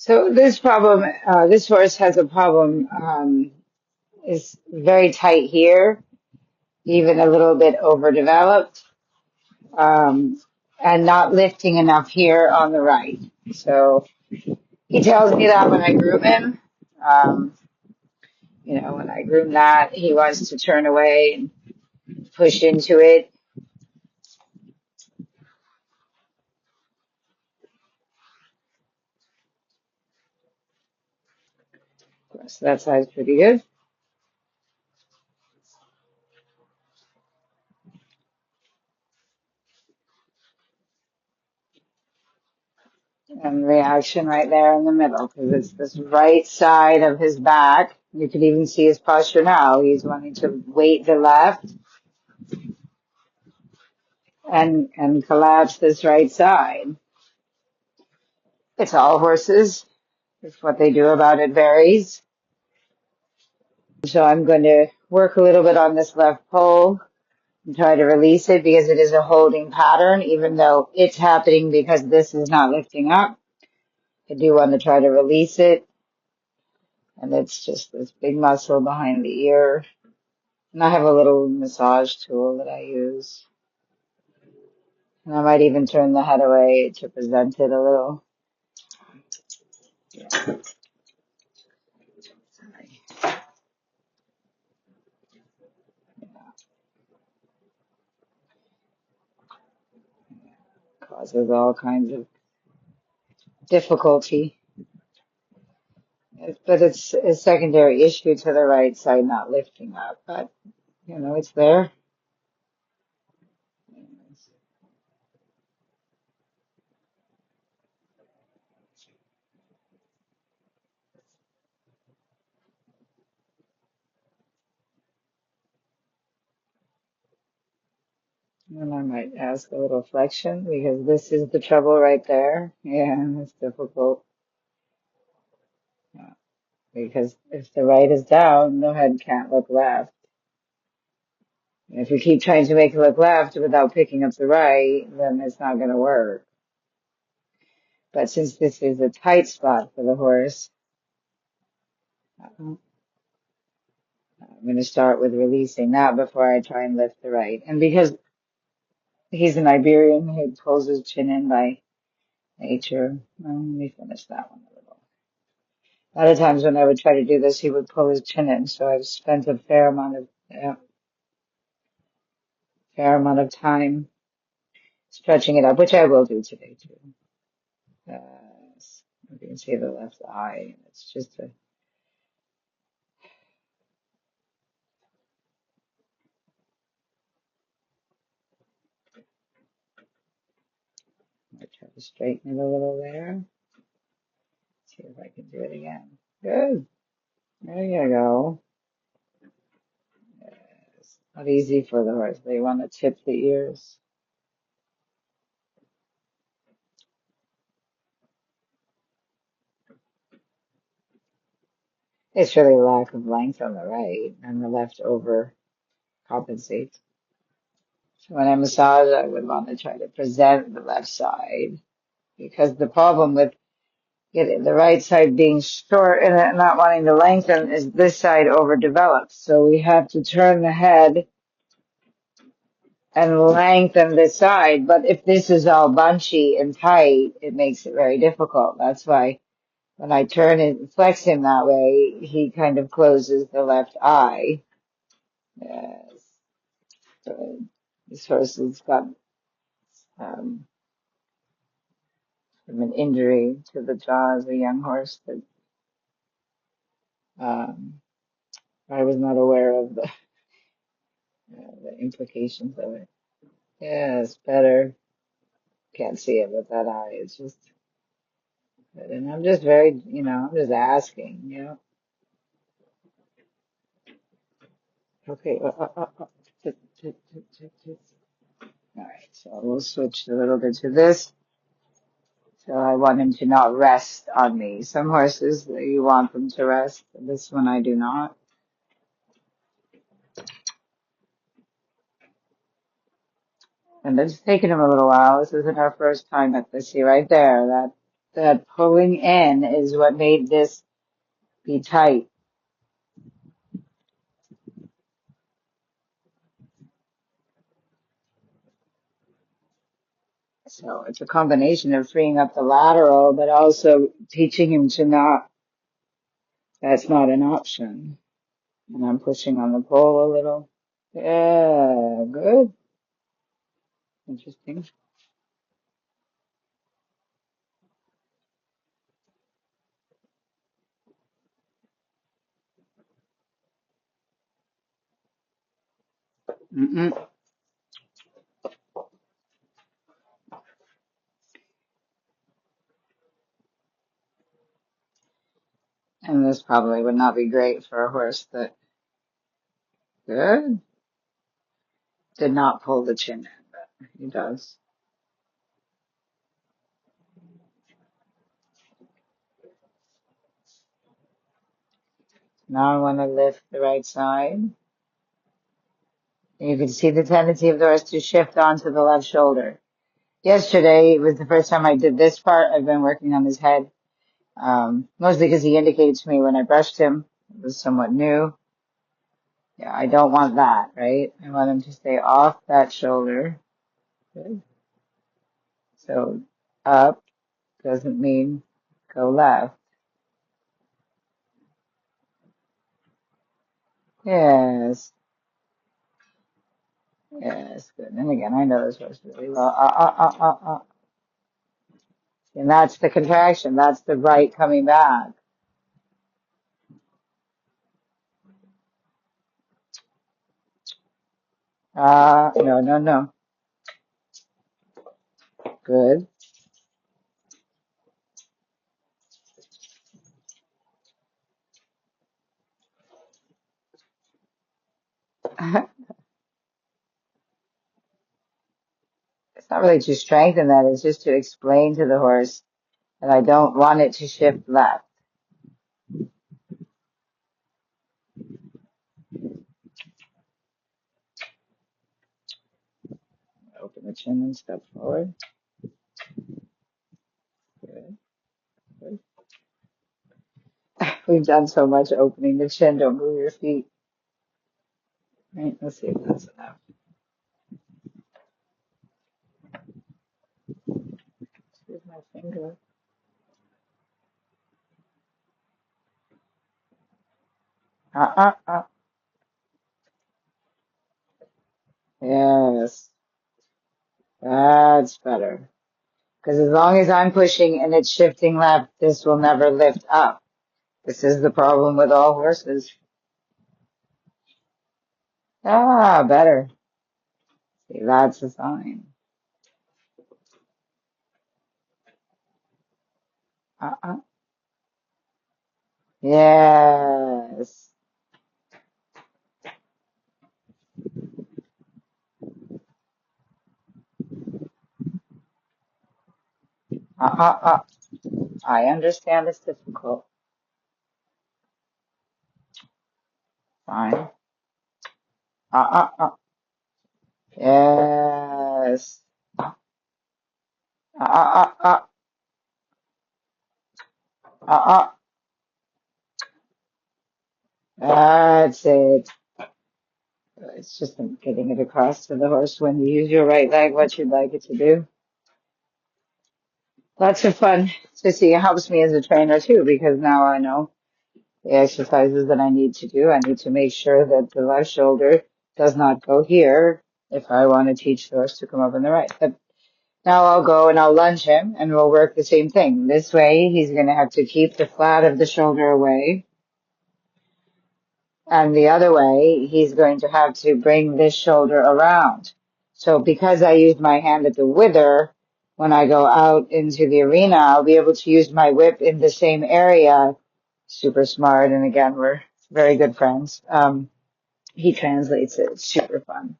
So this problem, this horse has a problem, is very tight here, even a little bit overdeveloped, um, and not lifting enough here on the right. So he tells me that when I groom him, um, when I groom that, he wants to turn away and push into it. So that side's pretty good. And reaction right there in the middle, because it's this right side of his back. You can even see his posture now. He's wanting to weight the left and collapse this right side. It's all horses. It's what they do about it varies. So I'm going to work a little bit on this left pole and try to release it because it is a holding pattern, even though it's happening because this is not lifting up. I do want to try to release it. And it's just this big muscle behind the ear. And I have a little massage tool that I use. And I might even turn the head away to present it a little. Yeah. Causes all kinds of difficulty. But it's a secondary issue to the right side not lifting up. But, it's there. And I might ask a little flexion because this is the trouble right there. Yeah, it's difficult. Yeah. Because if the right is down, the head can't look left. And if you keep trying to make it look left without picking up the right, then it's not going to work. But since this is a tight spot for the horse, I'm going to start with releasing that before I try and lift the right. And because he's an Iberian, he pulls his chin in by nature. Well, let me finish that one a little. A lot of times when I would try to do this, he would pull his chin in. So I've spent a fair amount of time stretching it up, which I will do today too. You can see the left eye. It's just a I try to straighten it a little there. See if I can do it again. Good. There you go. It's not easy for the horse. They want to tip the ears. It's really lack of length on the right, and the left over compensates. So when I massage, I would want to try to present the left side because the problem with getting the right side being short and not wanting to lengthen is this side overdeveloped. So we have to turn the head and lengthen this side. But if this is all bunchy and tight, it makes it very difficult. That's why when I turn it and flex him that way, he kind of closes the left eye. Yes. So this horse has got um, an injury to the jaw as a young horse that um, I was not aware of the implications of it. Yes, better. Can't see it with that eye. It's just, and I'm just very, I'm just asking. Okay. Tut, tut, tut, tut, tut. All right. So we'll switch a little bit to this. So I want him to not rest on me. Some horses, you want them to rest. This one I do not. And it's taken him a little while. This isn't our first time at this. See right there, that that pulling in is what made this be tight. So it's a combination of freeing up the lateral, but also teaching him to not, that's not an option. And I'm pushing on the pole a little. Yeah, good. Interesting. Mm-mm. And this probably would not be great for a horse that good. Did not pull the chin in, but he does. Now I want to lift the right side. You can see the tendency of the horse to shift onto the left shoulder. Yesterday was the first time I did this part. I've been working on his head, mostly because he indicated to me when I brushed him. It was somewhat new. Yeah, I don't want that, right? I want him to stay off that shoulder. Good. So up doesn't mean go left. Yes, yes, good. And again, I know this horse really well. And that's the contraction. That's the right coming back. No, no, no. Good. It's not really to strengthen that. It's just to explain to the horse that I don't want it to shift left. Open the chin and step forward. Good. Good. We've done so much opening the chin. Don't move your feet. Right. Let's see if that's enough. Here's my finger. Uh, uh, uh. Yes. That's better. Because as long as I'm pushing and it's shifting left, this will never lift up. This is the problem with all horses. Better. See, that's a sign. Uh-uh. Yes. Uh-uh. I understand it's difficult. Fine. Uh-uh. Yes. Uh-uh. Uh-uh. That's it. It's just getting it across to the horse when you use your right leg, what you'd like it to do. Lots of fun to see. It helps me as a trainer too, because now I know the exercises that I need to do. I need to make sure that the left shoulder does not go here if I want to teach the horse to come up on the right. But now I'll go and I'll lunge him and we'll work the same thing. This way he's going to have to keep the flat of the shoulder away. And the other way, he's going to have to bring this shoulder around. So because I use my hand at the wither, when I go out into the arena, I'll be able to use my whip in the same area. Super smart. And again, we're very good friends. He translates it. It's super fun.